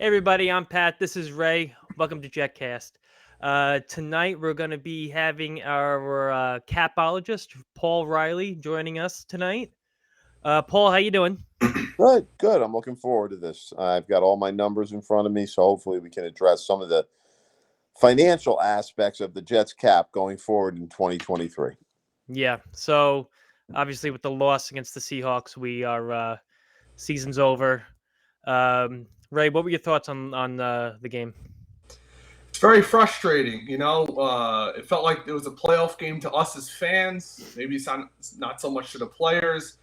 Hey everybody, I'm Pat. This is Ray. Welcome to JetCast. Tonight we're going to be having our capologist Paul Riley joining us tonight. Paul, how you doing? Good, good. I'm looking forward to this. I've got all my numbers in front of me, so hopefully we can address some of the financial aspects of the Jets cap going forward in 2023. Yeah. So obviously with the loss against the Seahawks, we are season's over. Ray, what were your thoughts on the game? It's very frustrating. It felt like it was a playoff game to us as fans. Maybe it's not so much to the players.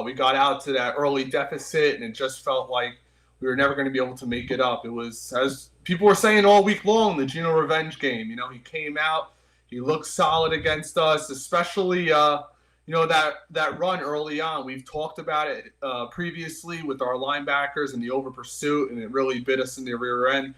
We got out to that early deficit, and it just felt like we were never going to be able to make it up. It was, as people were saying all week long, the Geno revenge game. He came out, he looked solid against us, especially that run early on. We've talked about it previously with our linebackers and the over pursuit, and it really bit us in the rear end.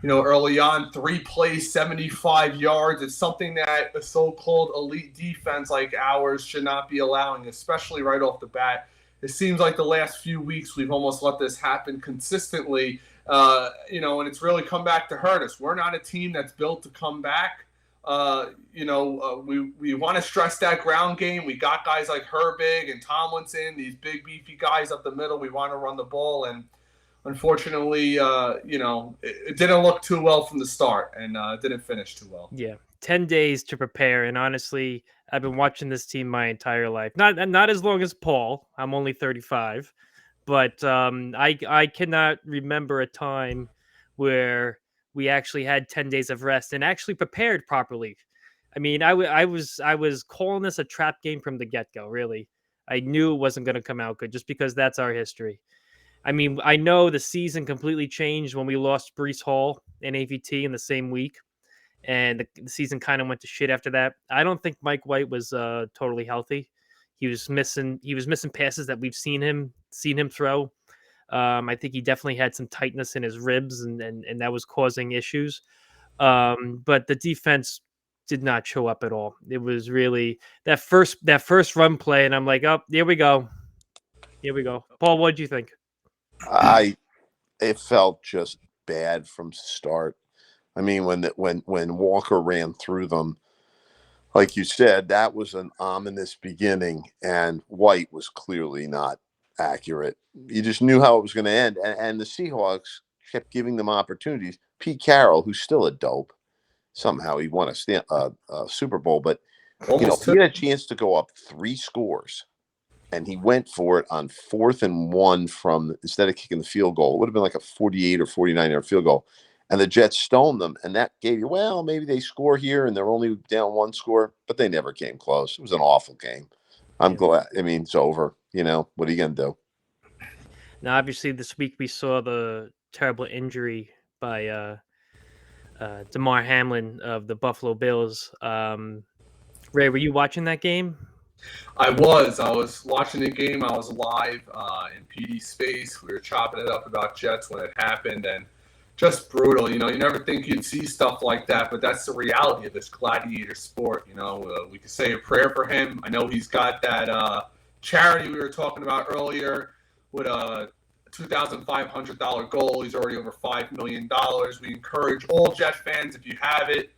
Early on, 3 plays, 75 yards. It's something that a so-called elite defense like ours should not be allowing, especially right off the bat. It seems like the last few weeks we've almost let this happen consistently, and it's really come back to hurt us. We're not a team that's built to come back. We want to stress that ground game. We got guys like Herbig and Tomlinson, these big, beefy guys up the middle. We want to run the ball, and unfortunately, it didn't look too well from the start, and it didn't finish too well. Yeah, 10 days to prepare, and honestly, I've been watching this team my entire life. Not as long as Paul. I'm only 35, but I cannot remember a time where we actually had 10 days of rest and actually prepared properly. I mean, I was calling this a trap game from the get-go, really. I knew it wasn't going to come out good just because that's our history. I mean, I know the season completely changed when we lost Brees Hall and AVT in the same week, and the season kind of went to shit after that. I don't think Mike White was totally healthy. He was missing passes that we've seen him throw. I think he definitely had some tightness in his ribs, and that was causing issues. But the defense did not show up at all. It was really that first run play, and I'm like, oh, here we go. Paul, what do you think? It felt just bad from start. I mean, when Walker ran through them, like you said, that was an ominous beginning, and White was clearly not accurate. You just knew how it was going to end, and the Seahawks kept giving them opportunities. Pete Carroll, who's still a dope, somehow he won a Super Bowl, but Almost he had a chance to go up 3 scores, and he went for it on 4th and 1 from instead of kicking the field goal. It would have been like a 48 or 49-yard field goal. And the Jets stoned them, and that gave you, well, maybe they score here and they're only down 1 score, but they never came close. It was an awful game. I'm glad. I mean, it's over. What are you going to do? Now, obviously, this week we saw the terrible injury by Damar Hamlin of the Buffalo Bills. Ray, were you watching that game? I was watching the game. I was live in PD space. We were chopping it up about Jets when it happened, and just brutal. You never think you'd see stuff like that, but that's the reality of this gladiator sport. We could say a prayer for him. I know he's got that charity we were talking about earlier with a $2,500 goal. He's already over $5 million. We encourage all Jet fans, if you have it,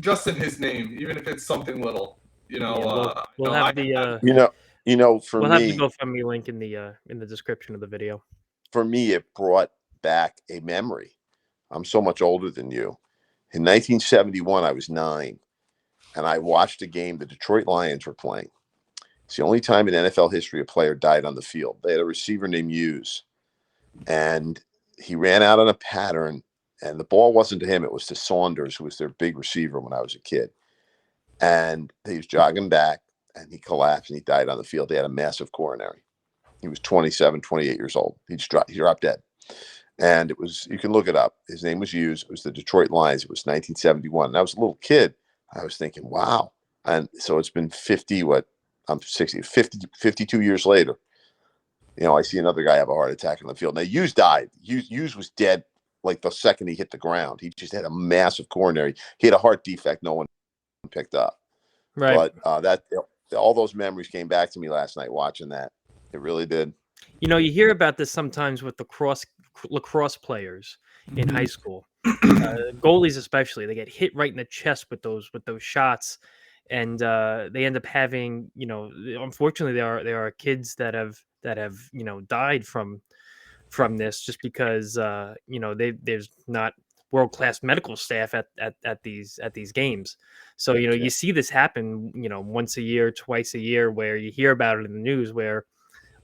just in his name, even if it's something little. We'll have the For have the me, GoFundMe link in the description of the video. for me, it brought back a memory. I'm so much older than you. In 1971, I was 9, and I watched a game the Detroit Lions were playing. It's the only time in NFL history a player died on the field. They had a receiver named Hughes, and he ran out on a pattern, and the ball wasn't to him. It was to Saunders, who was their big receiver when I was a kid. And he was jogging back, and he collapsed, and he died on the field. They had a massive coronary. He was 27, 28 years old. He dropped dead. And it was, you can look it up. His name was Hughes. It was the Detroit Lions. It was 1971. And I was a little kid. I was thinking, wow. And so it's been 52 years later. I see another guy have a heart attack on the field. Now, Hughes died. Hughes was dead like the second he hit the ground. He just had a massive coronary. He had a heart defect no one picked up. Right. But all those memories came back to me last night watching that. It really did. You hear about this sometimes with the lacrosse players in high school, goalies especially. They get hit right in the chest with those shots, and they end up having, unfortunately, there are kids that have died from this, just because there's not world class medical staff at these games. So you see this happen once a year, twice a year, where you hear about it in the news, where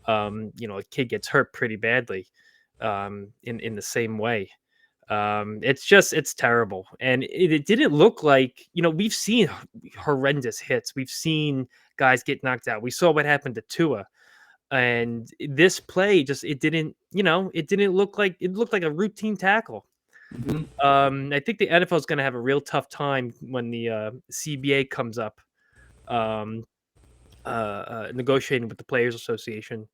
a kid gets hurt pretty badly in the same way. It's terrible, and it didn't look like, we've seen horrendous hits. We've seen guys get knocked out. We saw what happened to Tua, and this play it didn't, it looked like a routine tackle. I think the NFL is going to have a real tough time when the CBA comes up, negotiating with the Players Association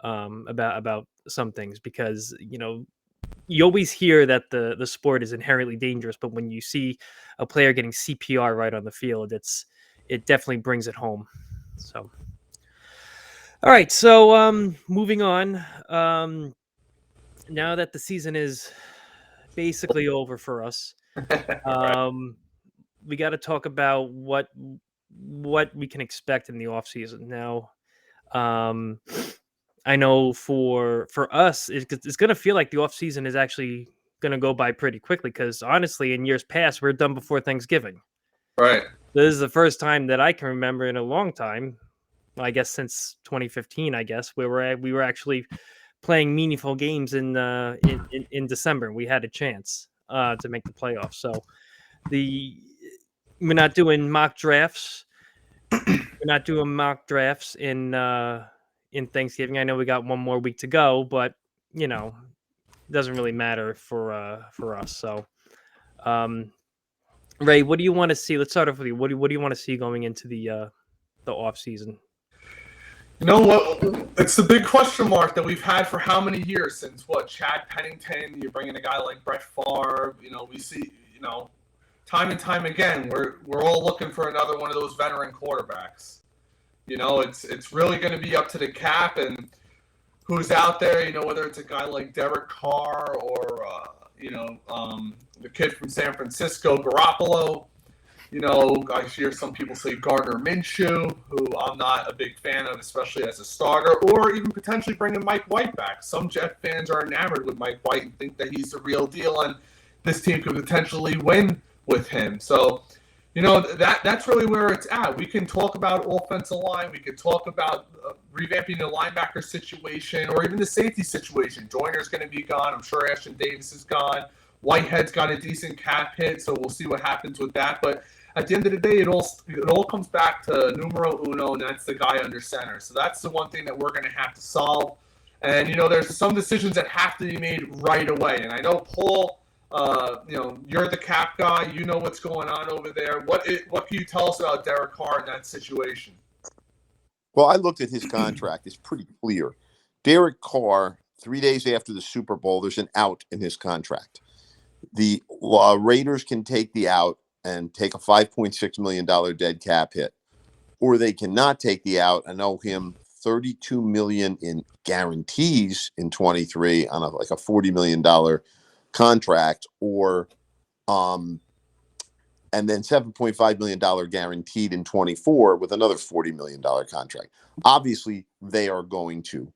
about some things, because you always hear that the sport is inherently dangerous, but when you see a player getting CPR right on the field, it definitely brings it home. So, all right, so moving on. Now that the season is basically over for us, we got to talk about what we can expect in the off season. Now, I know for us, it's going to feel like the off season is actually going to go by pretty quickly, because honestly, in years past, we're done before Thanksgiving. Right. This is the first time that I can remember in a long time, I guess since 2015, I guess, where we were actually playing meaningful games in December. We had a chance to make the playoffs. So we're not doing mock drafts. We're not doing mock drafts in Thanksgiving. I know we got one more week to go, but it doesn't really matter for us. So, Ray, what do you want to see? Let's start off with you. What do you want to see going into the off season? You know what? It's the big question mark that we've had for how many years, since Chad Pennington. You're bringing a guy like Brett Favre. We see, time and time again, we're all looking for another one of those veteran quarterbacks. It's really going to be up to the cap and who's out there. Whether it's a guy like Derek Carr or the kid from San Francisco, Garoppolo. I hear some people say Gardner Minshew, who I'm not a big fan of, especially as a starter, or even potentially bringing Mike White back. Some Jet fans are enamored with Mike White and think that he's the real deal, and this team could potentially win with him. So, that's really where it's at. We can talk about offensive line. We could talk about revamping the linebacker situation, or even the safety situation. Joyner's going to be gone. I'm sure Ashton Davis is gone. Whitehead's got a decent cap hit, so we'll see what happens with that. But at the end of the day, it all comes back to numero uno, and that's the guy under center. So that's the one thing that we're going to have to solve. And, there's some decisions that have to be made right away. And I know, Paul, you're the cap guy. You know what's going on over there. What can you tell us about Derek Carr in that situation? Well, I looked at his contract. It's pretty clear. Derek Carr, 3 days after the Super Bowl, there's an out in his contract. The Raiders can take the out and take a $5.6 million dead cap hit, or they cannot take the out and owe him $32 million in guarantees in 23 on a $40 million contract, or and then $7.5 million guaranteed in 24 with another $40 million contract. Obviously, they are going to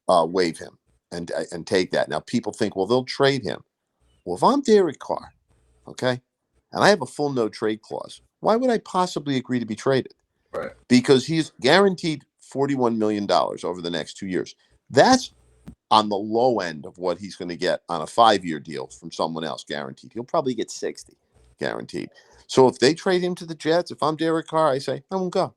waive him and take that. Now, people think, well, they'll trade him. Well, if I'm Derek Carr, okay, and I have a full no trade clause, why would I possibly agree to be traded? Right. Because he's guaranteed $41 million over the next 2 years. That's on the low end of what he's going to get on a 5-year deal from someone else guaranteed. He'll probably get 60 guaranteed. So if they trade him to the Jets, if I'm Derek Carr, I say, I won't go.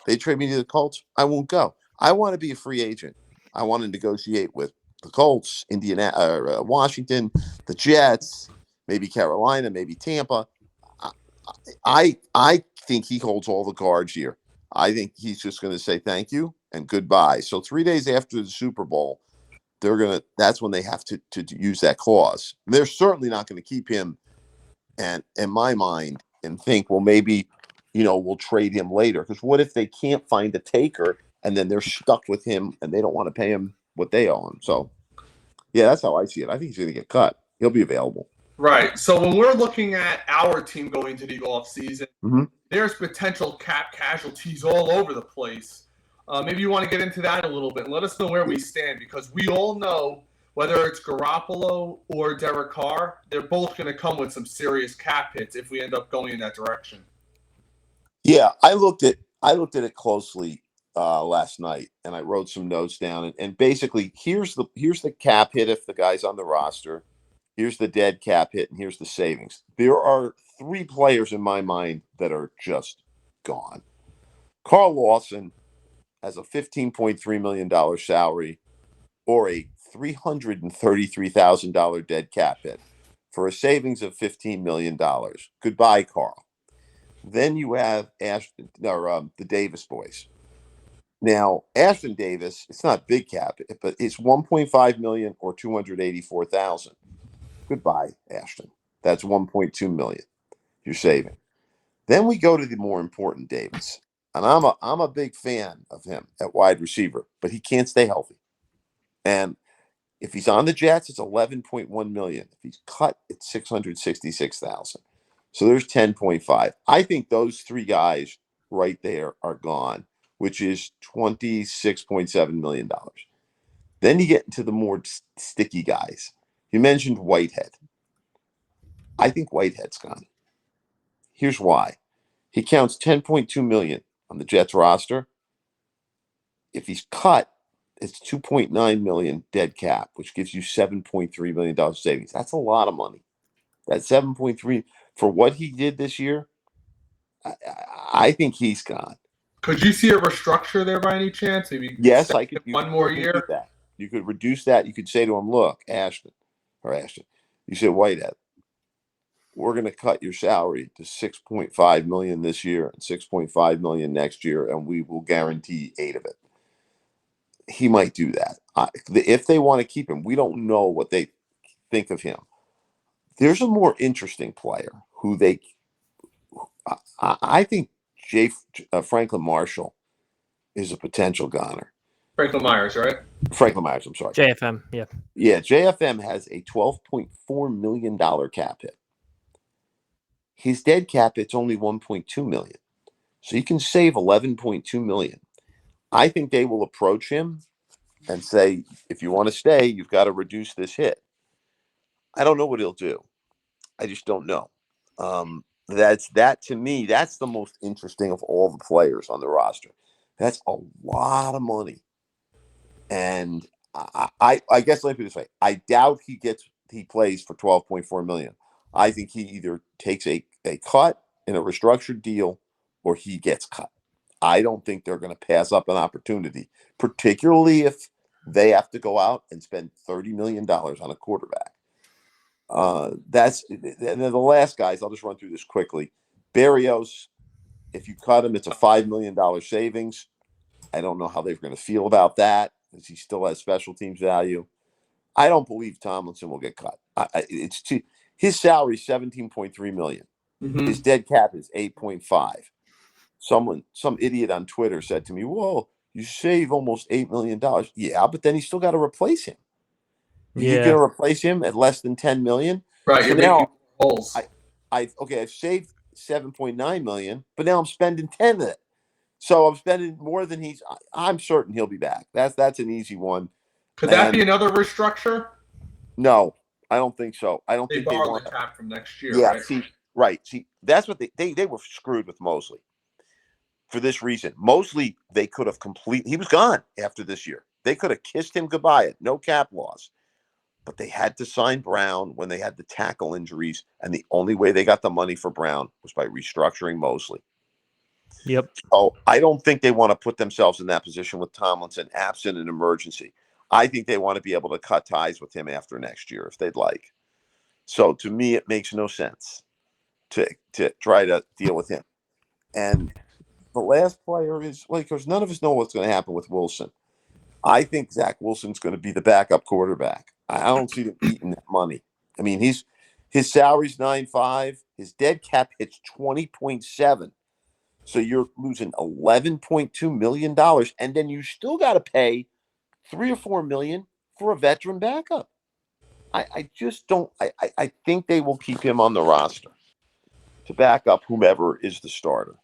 They trade me to the Colts, I won't go. I want to be a free agent. I want to negotiate with the Colts, Washington, the Jets, maybe Carolina, maybe Tampa. I think he holds all the cards here. I think he's just going to say thank you and goodbye. So 3 days after the Super Bowl, that's when they have to use that clause. They're certainly not going to keep him, and in my mind, and think, well, maybe we'll trade him later. Because what if they can't find a taker and then they're stuck with him and they don't want to pay him what they owe him? So Yeah, that's how I see it. I think he's going to get cut. He'll be available. Right. So when we're looking at our team going to the offseason, Mm-hmm. there's potential cap casualties all over the place. Maybe you want to get into that a little bit and let us know where we stand, because we all know whether it's Garoppolo or Derek Carr, they're both going to come with some serious cap hits if we end up going in that direction. Yeah, I looked at it closely last night, and I wrote some notes down. And basically, here's the cap hit if the guy's on the roster. Here's the dead cap hit, and here's the savings. There are 3 players in my mind that are just gone. Carl Lawson has a $15.3 million salary or a $333,000 dead cap hit for a savings of $15 million. Goodbye, Carl. Then you have the Davis boys. Now, Ashton Davis, it's not big cap, but it's $1.5 million or $284,000. Goodbye, Ashton. That's $1.2 million you're saving. Then we go to the more important Davis, and I'm a big fan of him at wide receiver, but he can't stay healthy. And if he's on the Jets, it's $11.1 million. If he's cut, it's $666,000. So there's 10.5. I think those 3 guys right there are gone, which is $26.7 million. Then you get into the more sticky guys. You mentioned Whitehead. I think Whitehead's gone. Here's why. He counts $10.2 million on the Jets roster. If he's cut, it's $2.9 million dead cap, which gives you $7.3 million savings. That's a lot of money. That 7.3 for what he did this year. I think he's gone. Could you see a restructure there by any chance? Maybe yes, I could. One more year. That. You could reduce that. You could say to him, "Look, Ashton, you said Whitehead, we're going to cut your salary to $6.5 million this year and $6.5 million next year, and we will guarantee 8 of it." He might do that if they want to keep him. We don't know what they think of him. There's a more interesting player who I think Franklin Marshall is a potential goner. Franklin Myers, right? Franklin Myers, I'm sorry. JFM, yeah. Yeah, JFM has a $12.4 million cap hit. His dead cap hit's only $1.2 million. So you can save $11.2 million. I think they will approach him and say, if you want to stay, you've got to reduce this hit. I don't know what he'll do. I just don't know. That to me, that's the most interesting of all the players on the roster. That's a lot of money. And I guess let me put it this way. I doubt he plays for $12.4 million. I think he either takes a cut in a restructured deal or he gets cut. I don't think they're going to pass up an opportunity, particularly if they have to go out and spend $30 million on a quarterback. And then the last guys, I'll just run through this quickly. Berrios, if you cut him, it's a $5 million savings. I don't know how they're going to feel about that because he still has special teams value. I don't believe Tomlinson will get cut. His salary is $17.3 million. Mm-hmm. His dead cap is 8.5. Some idiot on Twitter said to me, "Whoa, you save almost $8 million." Yeah, but then you still got to replace him. Yeah. You're going to replace him at less than $10 million. Right. So you're now making holes. I've saved $7.9 million, but now I'm spending 10 of it. So I'm spending more than I'm certain he'll be back. That's an easy one. Could that be another restructure? No, I don't think so. I don't think they borrowed the cap from next year. Yeah, right? See, that's what they were screwed with Mosley. For this reason, Mosley, they could have he was gone after this year. They could have kissed him goodbye at no cap loss. But they had to sign Brown when they had the tackle injuries, and the only way they got the money for Brown was by restructuring Mosley. Yep. So I don't think they want to put themselves in that position with Tomlinson, absent an emergency. I think they want to be able to cut ties with him after next year if they'd like. So to me, it makes no sense to try to deal with him. And the last player is because none of us know what's going to happen with Wilson. I think Zach Wilson's going to be the backup quarterback. I don't see them eating that money. I mean, his salary's 9.5. His dead cap hits 20.7. So you're losing $11.2 million, and then you still got to pay $3 or $4 million for a veteran backup. I just don't. I think they will keep him on the roster to back up whomever is the starter.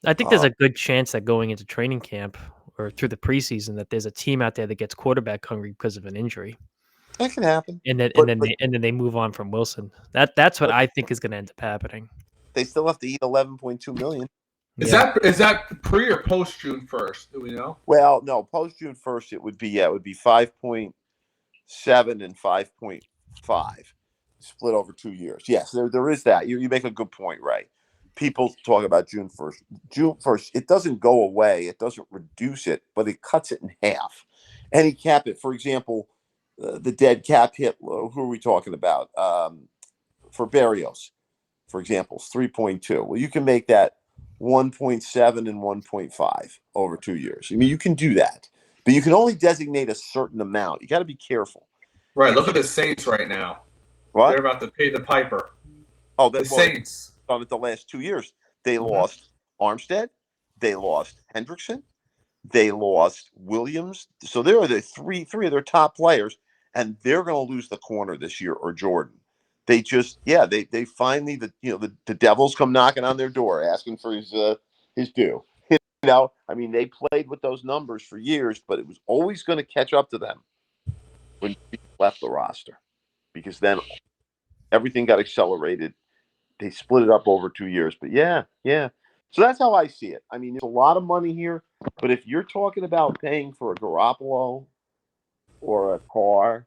I think there's a good chance that going into training camp or through the preseason that there's a team out there that gets quarterback hungry because of an injury, That can happen. and then But they move on from Wilson. That's what but I think is going to end up happening. they still have to eat 11.2 million. Yeah. Is that pre or post June 1st? Do we know? Well, no, post June 1st it would be 5.7 and 5.5 split over 2 years. Yes, there is that. You make a good point, right? People talk about June 1st. June 1st, it doesn't go away. It doesn't reduce it, but it cuts it in half. Any cap it, for example, the dead cap hit. Who are we talking about? For Berrios, for example, is 3.2. Well, you can make that 1.7 and 1.5 over 2 years. I mean, you can do that, but you can only designate a certain amount. You got to be careful. Right. Look at the Saints right now. What? They're about to pay the piper. Oh, The Saints. Done it the last 2 years. They lost Armstead. They lost Hendrickson. They lost Williams. So there are the three of their top players, and they're going to lose the corner this year or Jordan. They just, they finally, the Devils come knocking on their door asking for his due. I mean, they played with those numbers for years, but it was always going to catch up to them when he left the roster, because then everything got accelerated. They split it up over 2 years, but yeah. So that's how I see it. I mean, there's a lot of money here, but if you're talking about paying for a Garoppolo or a Carr,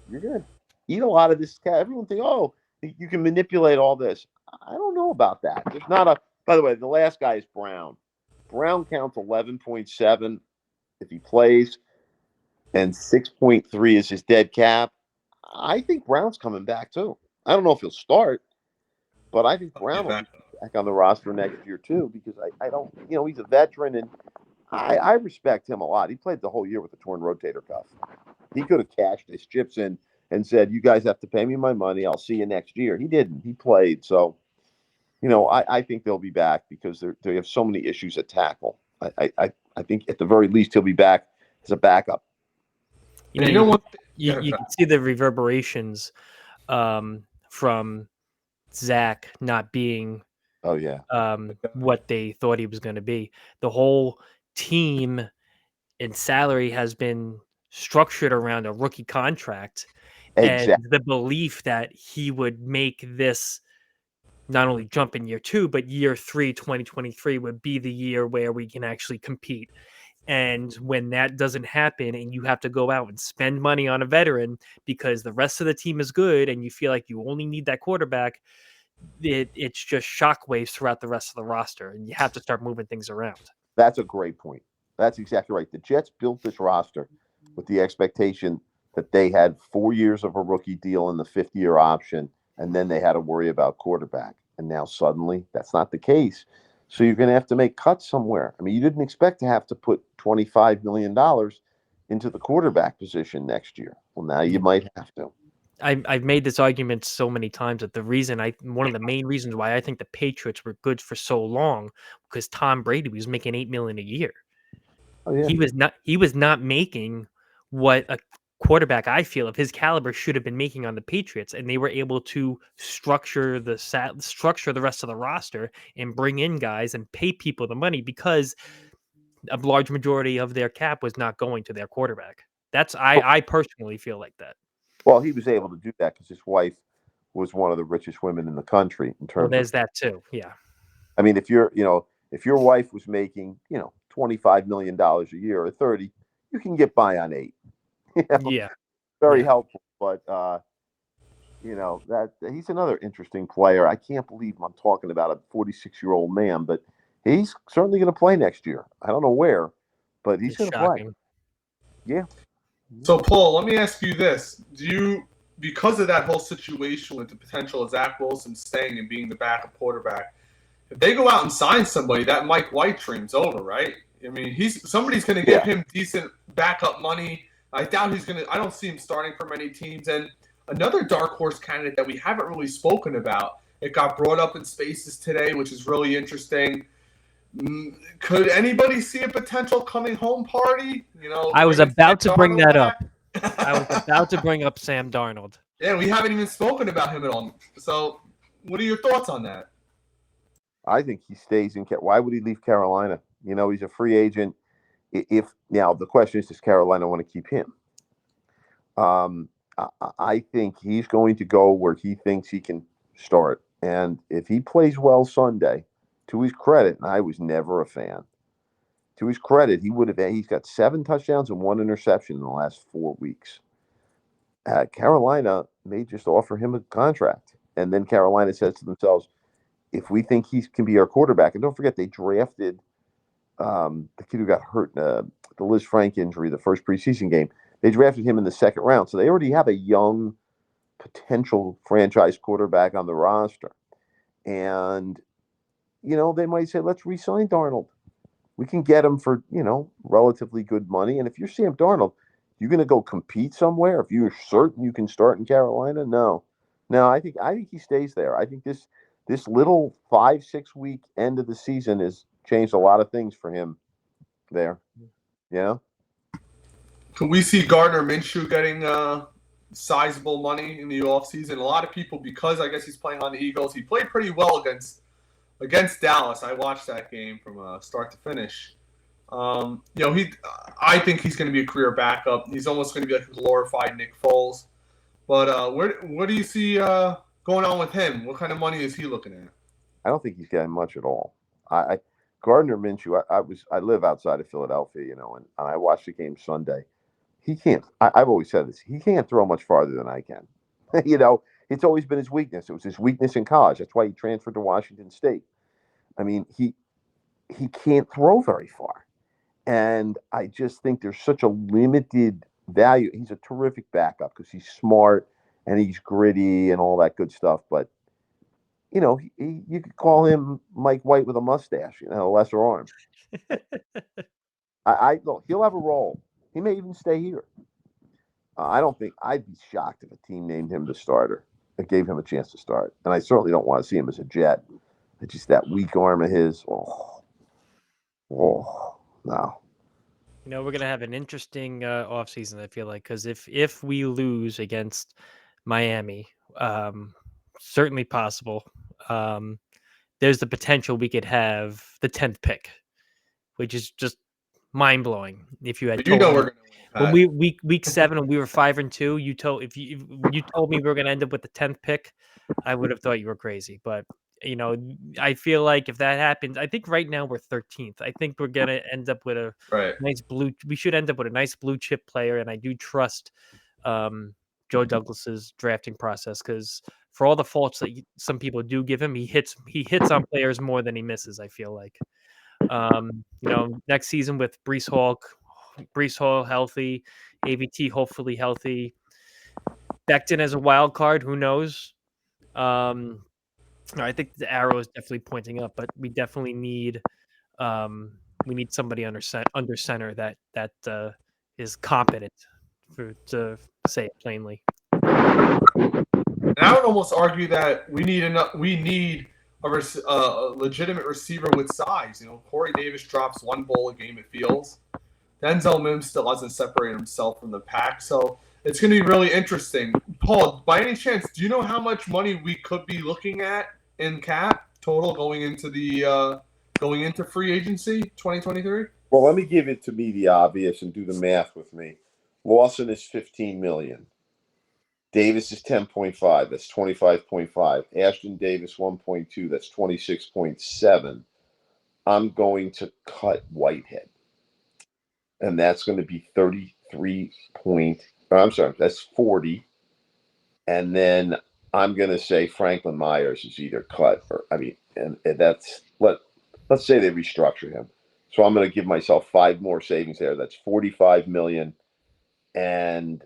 you're going to eat a lot of this cash. Everyone think, oh, you can manipulate all this. I don't know about that. There's not a. By the way, the last guy is Brown. Brown counts 11.7 if he plays, and 6.3 is his dead cap. I think Brown's coming back too. I don't know if he'll start, but I think Brown will be back on the roster next year too, because I don't. He's a veteran, and I respect him a lot. He played the whole year with a torn rotator cuff. He could have cashed his chips in and said, "You guys have to pay me my money. I'll see you next year." He didn't. He played. So, I think they'll be back because they have so many issues at tackle. I think at the very least he'll be back as a backup. You can see the reverberations from Zach not being what they thought he was going to be. The whole team and salary has been structured around a rookie contract. Exactly. And the belief that he would make this not only jump in year 2, but year 3, 2023 would be the year where we can actually compete. And when that doesn't happen and you have to go out and spend money on a veteran because the rest of the team is good and you feel like you only need that quarterback, it's just shockwaves throughout the rest of the roster, and you have to start moving things around. That's a great point. That's exactly right. The Jets built this roster with the expectation that they had 4 years of a rookie deal and the 5th-year option, and then they had to worry about quarterback. And now suddenly that's not the case. So you're going to have to make cuts somewhere. I mean, you didn't expect to have to put $25 million into the quarterback position next year. Well, now you might have to. I've made this argument so many times that one of the main reasons why I think the Patriots were good for so long, because Tom Brady was making $8 million a year. Oh, yeah. He was not making what a quarterback, I feel, of his caliber should have been making on the Patriots, and they were able to structure the rest of the roster and bring in guys and pay people the money because a large majority of their cap was not going to their quarterback. I personally feel like that. Well, he was able to do that because his wife was one of the richest women in the country in terms. There's that too. Yeah. I mean, if your wife was making, $25 million a year or 30, you can get by on 8. Yeah. Very helpful, but that he's another interesting player. I can't believe I'm talking about a 46-year-old man, but he's certainly going to play next year. I don't know where, but he's going to play. Yeah. So, Paul, let me ask you this. Because of that whole situation with the potential of Zach Wilson staying and being the backup quarterback, if they go out and sign somebody, that Mike White dream's over, right? I mean, somebody's going to give him decent backup money. I doubt I don't see him starting for many teams. And another dark horse candidate that we haven't really spoken about, it got brought up in Spaces today, which is really interesting. Could anybody see a potential coming home party? I was about to bring that up. I was about to bring up Sam Darnold. Yeah, we haven't even spoken about him at all. So, what are your thoughts on that? I think he stays in. Why would he leave Carolina? He's a free agent. If now the question is, does Carolina want to keep him? I think he's going to go where he thinks he can start, and if he plays well Sunday, to his credit, and I was never a fan. To his credit, he's got 7 touchdowns and 1 interception in the last 4 weeks. Carolina may just offer him a contract, and then Carolina says to themselves, if we think he can be our quarterback, and don't forget they drafted the kid who got hurt in the Liz Frank injury, the first preseason game. They drafted him in the 2nd round, so they already have a young potential franchise quarterback on the roster, and they might say, let's re-sign Darnold. We can get him for relatively good money, and if you're Sam Darnold, you're going to go compete somewhere. If you're certain you can start in Carolina, no. I think he stays there. I think this little 5-6 week end of the season has changed a lot of things for him there. Can we see Gardner Minshew getting sizable money in the offseason? A lot of people, because I guess he's playing on the Eagles, he played pretty well against Dallas. I watched that game from start to finish. I think he's going to be a career backup. He's almost going to be like a glorified Nick Foles. But what do you see going on with him? What kind of money is he looking at? I don't think he's getting much at all. Gardner Minshew. I live outside of Philadelphia, and I watched the game Sunday. He can't. I've always said this. He can't throw much farther than I can. It's always been his weakness. It was his weakness in college. That's why he transferred to Washington State. I mean, he can't throw very far. And I just think there's such a limited value. He's a terrific backup because he's smart and he's gritty and all that good stuff. But, you could call him Mike White with a mustache, a lesser arm. He'll have a role. He may even stay here. I don't think I'd be shocked if a team named him the starter and gave him a chance to start. And I certainly don't want to see him as a Jet. It's just that weak arm of his. Oh, no. We're going to have an interesting offseason, I feel like, because if we lose against Miami, certainly possible, there's the potential we could have the 10th pick, which is just mind-blowing. If you had told me, we're going to when we week 7 and we were 5-2, you told me we were going to end up with the 10th pick, I would have thought you were crazy. But I feel like if that happens, I think right now we're 13th. I think we're gonna end up with a nice blue. We should end up with a nice blue chip player, and I do trust Joe Douglas's drafting process because for all the faults that some people do give him, he hits on players more than he misses. I feel like, next season with Breece Hall healthy, AVT hopefully healthy, Becton as a wild card. Who knows? I think the arrow is definitely pointing up, but we definitely need somebody under center that is competent, to say it plainly. And I would almost argue that we need a legitimate receiver with size. Corey Davis drops 1 ball a game, it feels. Denzel Mims still hasn't separated himself from the pack, so it's going to be really interesting. Paul, by any chance, do you know how much money we could be looking at in cap total going into free agency 2023? Well, let me give it to me the obvious and do the math with me. Lawson is $15 million. Davis is 10.5. That's 25.5. Ashton Davis 1.2. That's 26.7. I'm going to cut Whitehead, and that's going to be 33 point. I'm sorry, that's 40. And then I'm going to say Franklin Myers is either cut or, and that's, let's say they restructure him. So I'm going to give myself 5 more savings there. That's $45 million. And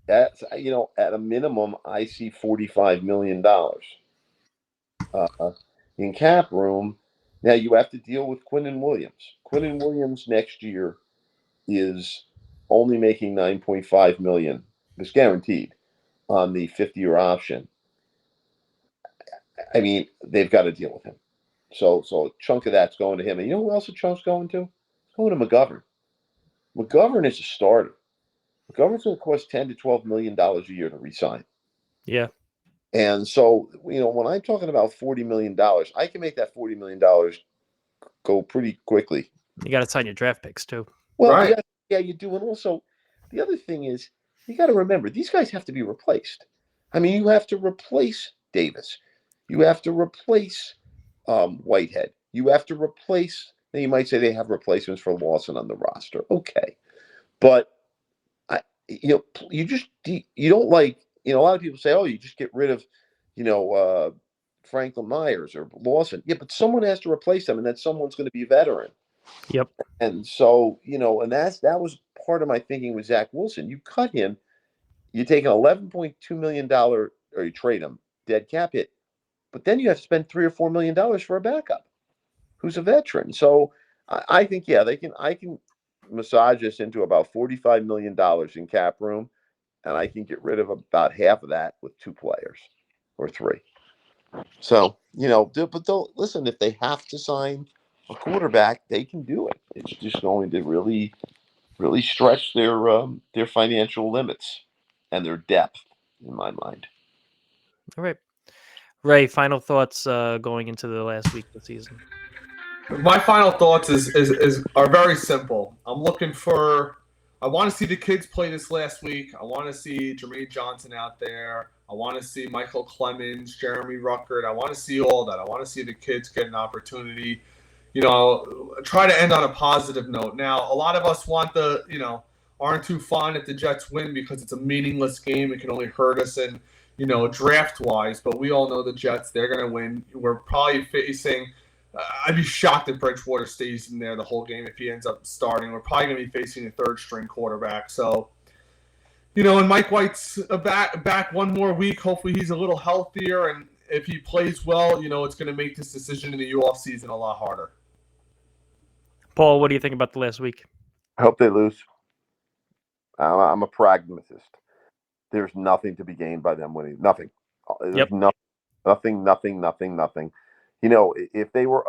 that's, at a minimum, I see $45 million in cap room. Now you have to deal with Quinnen Williams. Quinnen Williams next year is only making $9.5 million. It's guaranteed on the 50-year option. They've got to deal with him. So a chunk of that's going to him. And you know who else a chunk's going to? It's going to McGovern. McGovern is a starter. Government's going to cost $10 to $12 million a year to re-sign. Yeah. And so, when I'm talking about $40 million, I can make that $40 million go pretty quickly. You got to sign your draft picks too. Well, Right. yeah, you do. And also, the other thing is, you got to remember, these guys have to be replaced. I mean, you have to replace Davis. You have to replace Whitehead. You have to replace. Now, you might say they have replacements for Lawson on the roster. Okay. But, you don't like, a lot of people say, oh, you just get rid of, Franklin Myers or Lawson. Yeah, but someone has to replace them, and that someone's going to be a veteran. Yep. And so, and that was part of my thinking with Zach Wilson. You cut him, you take an $11.2 million, or you trade him, dead cap hit, but then you have to spend $3 or $4 million for a backup who's a veteran. So I think, I can massage this into about $45 million in cap room, and I can get rid of about half of that with 2 players or 3. So, but listen, if they have to sign a quarterback, they can do it. It's just going to really, really stretch their financial limits and their depth, in my mind. All right. Ray, final thoughts going into the last week of the season. My final thoughts are very simple. I want to see the kids play this last week. I want to see Jermaine Johnson out there. I want to see Michael Clemens, Jeremy Ruckert. I want to see all that. I want to see the kids get an opportunity. Try to end on a positive note. Now, a lot of us aren't too fond if the Jets win because it's a meaningless game. It can only hurt us and, draft-wise. But we all know the Jets, they're going to win. We're probably facing I'd be shocked if Bridgewater stays in there the whole game if he ends up starting. We're probably going to be facing a third-string quarterback. So, and Mike White's back one more week. Hopefully he's a little healthier. And if he plays well, it's going to make this decision in the offseason a lot harder. Paul, what do you think about the last week? I hope they lose. I'm a pragmatist. There's nothing to be gained by them winning. Nothing. There's nothing. If they were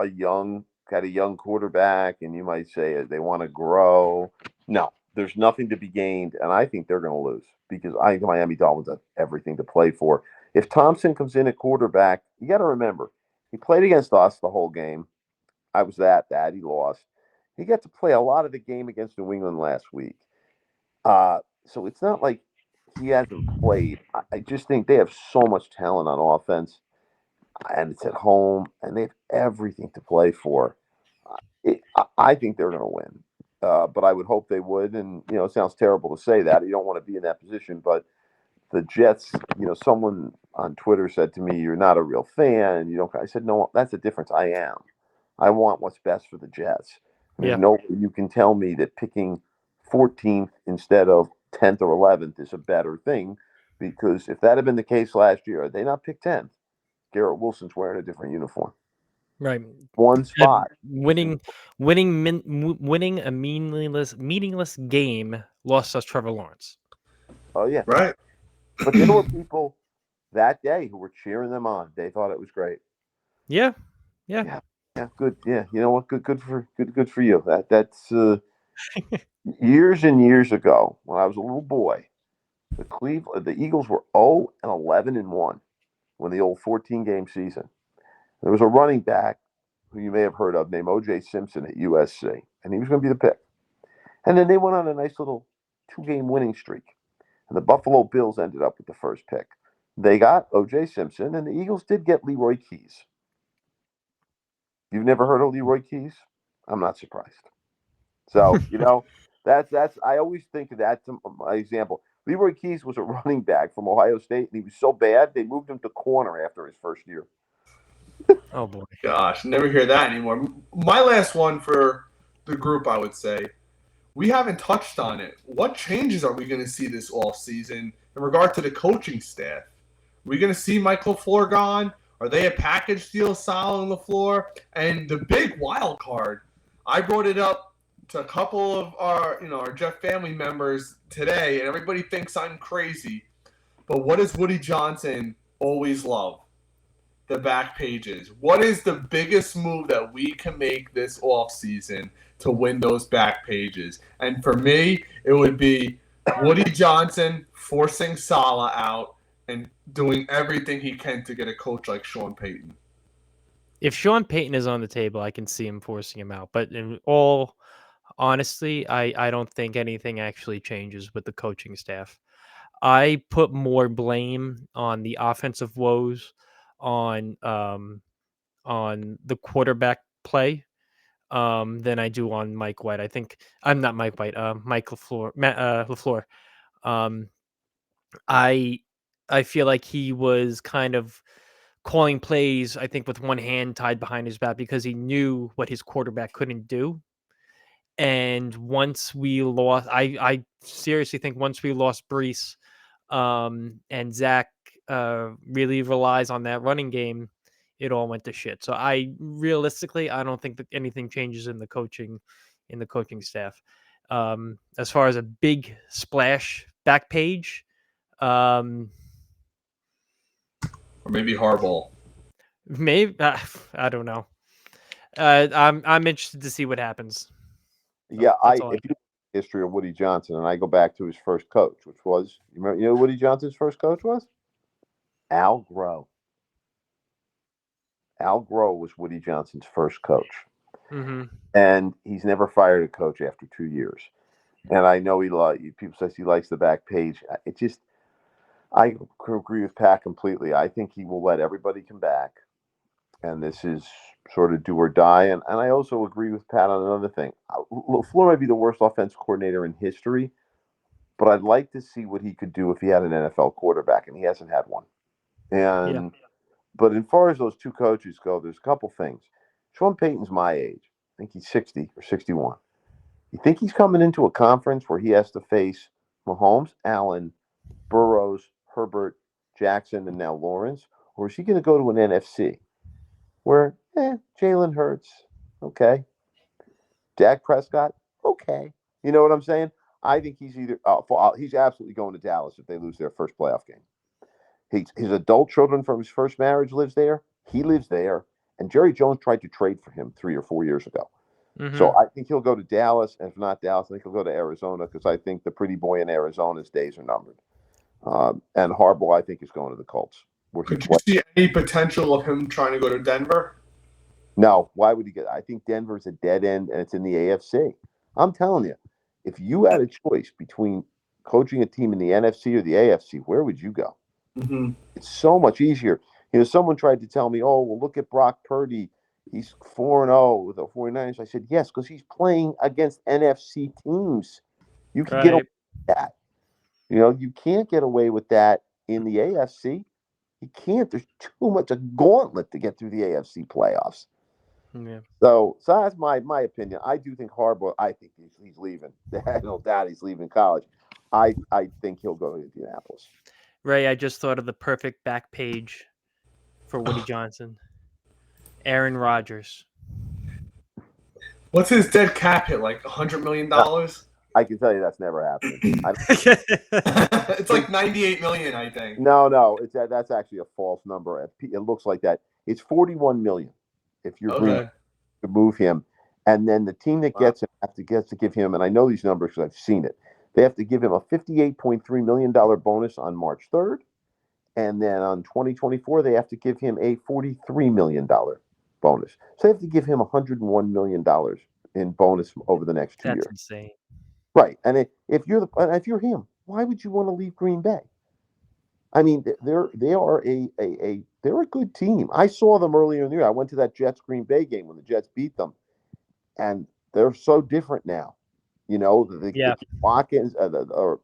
had a young quarterback, and you might say they want to grow. No, there's nothing to be gained, and I think they're going to lose because I think the Miami Dolphins have everything to play for. If Thompson comes in at quarterback, you got to remember, he played against us the whole game. I was that he lost. He got to play a lot of the game against New England last week. So it's not like he hasn't played. I just think they have so much talent on offense, and it's at home, and they have everything to play for. I think they're going to win, but I would hope they would. And it sounds terrible to say that. You don't want to be in that position, but the Jets. Someone on Twitter said to me, "You're not a real fan." I said, "No, that's the difference. I am. I want what's best for the Jets. There's no way you can tell me that picking 14th instead of 10th or 11th is a better thing, because if that had been the case last year, they not picked 10th. Garrett Wilson's wearing a different uniform. Right. One spot. Winning a meaningless game lost us Trevor Lawrence. Oh, yeah. Right. But there were people that day who were cheering them on. They thought it was great. Yeah. Good. Yeah. You know what? Good for you. That's years and years ago when I was a little boy. The Eagles were 0-11-1 when the old 14-game season. There was a running back who you may have heard of named O.J. Simpson at USC, and he was going to be the pick. And then they went on a nice little 2-game winning streak, and the Buffalo Bills ended up with the first pick. They got O.J. Simpson, and the Eagles did get Leroy Keys. You've never heard of Leroy Keys? I'm not surprised. So, that's I always think of that to my example. Leroy Keys was a running back from Ohio State, and he was so bad they moved him to corner after his first year. Oh boy. Gosh, never hear that anymore. My last one for the group, I would say, we haven't touched on it. What changes are we going to see this offseason in regard to the coaching staff? Are we going to see Michael LaFleur gone? Are they a package deal, Saleh and LaFleur? And the big wild card, I brought it up to a couple of our Jeff family members today, and everybody thinks I'm crazy. But what does Woody Johnson always love? The back pages. What is the biggest move that we can make this offseason to win those back pages? And for me, it would be Woody Johnson forcing Saleh out and doing everything he can to get a coach like Sean Payton. If Sean Payton is on the table, I can see him forcing him out. But in all honesty, I don't think anything actually changes with the coaching staff. I put more blame on the offensive woes on the quarterback play than I do on Mike White. I think I'm not Mike White. Mike LaFleur. LaFleur. Um, I I feel like he was kind of calling plays, I think, with one hand tied behind his back because he knew what his quarterback couldn't do. And once we lost, I seriously think once we lost Brees, and Zach really relies on that running game, it all went to shit. So I don't think that anything changes in the coaching staff. As far as a big splash back page, um, Or maybe Harbaugh. maybe I don't know. I'm interested to see what happens. So Yeah, that's all. if you look at the history of Woody Johnson, and I go back to his first coach, which was you know Woody Johnson's first coach was Al Groh. Al Groh was Woody Johnson's first coach, Mm-hmm. and he's never fired a coach after 2 years. And I know people says he likes the back page. It just I agree with Pat completely. I think he will let everybody come back, and this is sort of do or die. And I also agree with Pat on another thing. LaFleur might be the worst offense coordinator in history, but I'd like to see what he could do if he had an NFL quarterback, and he hasn't had one. Yeah. And but as far as those two coaches go, there's a couple things. Sean Payton's my age. I think he's 60 or 61. You think he's coming into a conference where he has to face Mahomes, Allen, Burrows, Herbert, Jackson, and now Lawrence? Or is he going to go to an NFC where, Jalen Hurts, okay. Dak Prescott, okay. You know what I'm saying? I think he's he's absolutely going to Dallas if they lose their first playoff game. His adult children from his first marriage lives there. He lives there. And Jerry Jones tried to trade for him 3 or 4 years ago. Mm-hmm. So I think he'll go to Dallas. And if not Dallas, I think he'll go to Arizona because I think the pretty boy in Arizona's days are numbered. And Harbaugh, I think, is going to the Colts. Could you see any potential of him trying to go to Denver? No, why would he get? I think Denver's a dead end, and it's in the AFC. I'm telling you, if you had a choice between coaching a team in the NFC or the AFC, where would you go? Mm-hmm. It's so much easier. Someone tried to tell me, oh, well, look at Brock Purdy. He's 4-0 with the 49ers. I said, yes, because he's playing against NFC teams. You can get away with that. You can't get away with that in the AFC. You can't. There's too much a gauntlet to get through the AFC playoffs. Yeah. So that's my opinion. I do think Harbaugh. I think he's leaving. No doubt he's leaving college. I think he'll go to Indianapolis. Ray, I just thought of the perfect back page for Woody Johnson. Aaron Rodgers. What's his dead cap hit? Like $100 million? I can tell you that's never happening. It's like $98 million, I think. No, that's actually a false number. It looks like that. It's $41 million if you're going to move him, and then the team that gets him has to give him. And I know these numbers because I've seen it. They have to give him a $58.3 million bonus on March 3rd, and then on 2024 they have to give him a $43 million bonus. So they have to give him $101 million in bonus over the next 2 years. That's insane. Right, and if you're him, why would you want to leave Green Bay? I mean, they're a good team. I saw them earlier in the year. I went to that Jets Green Bay game when the Jets beat them, and they're so different now. The Watkins, the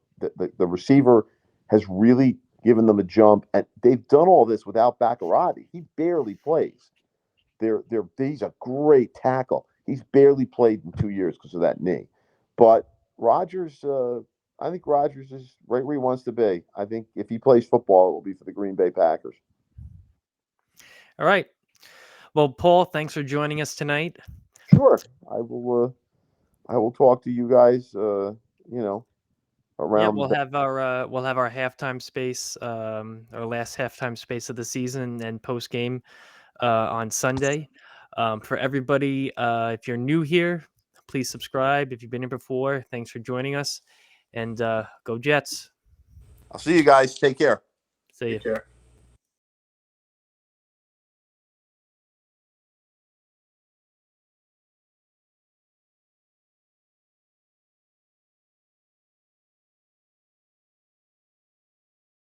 receiver has really given them a jump, and they've done all this without Baccarati. He barely plays. He's a great tackle. He's barely played in 2 years because of that knee, but Rodgers, I think Rodgers is right where he wants to be. I think if he plays football, it will be for the Green Bay Packers. All right. Well, Paul, thanks for joining us tonight. Sure, I will talk to you guys. Around. Yeah, we'll have our halftime space, our last halftime space of the season and post game on Sunday. For everybody, if you're new here, please subscribe. If you've been here before, thanks for joining us. And go Jets. I'll see you guys. Take care. See you. Take care.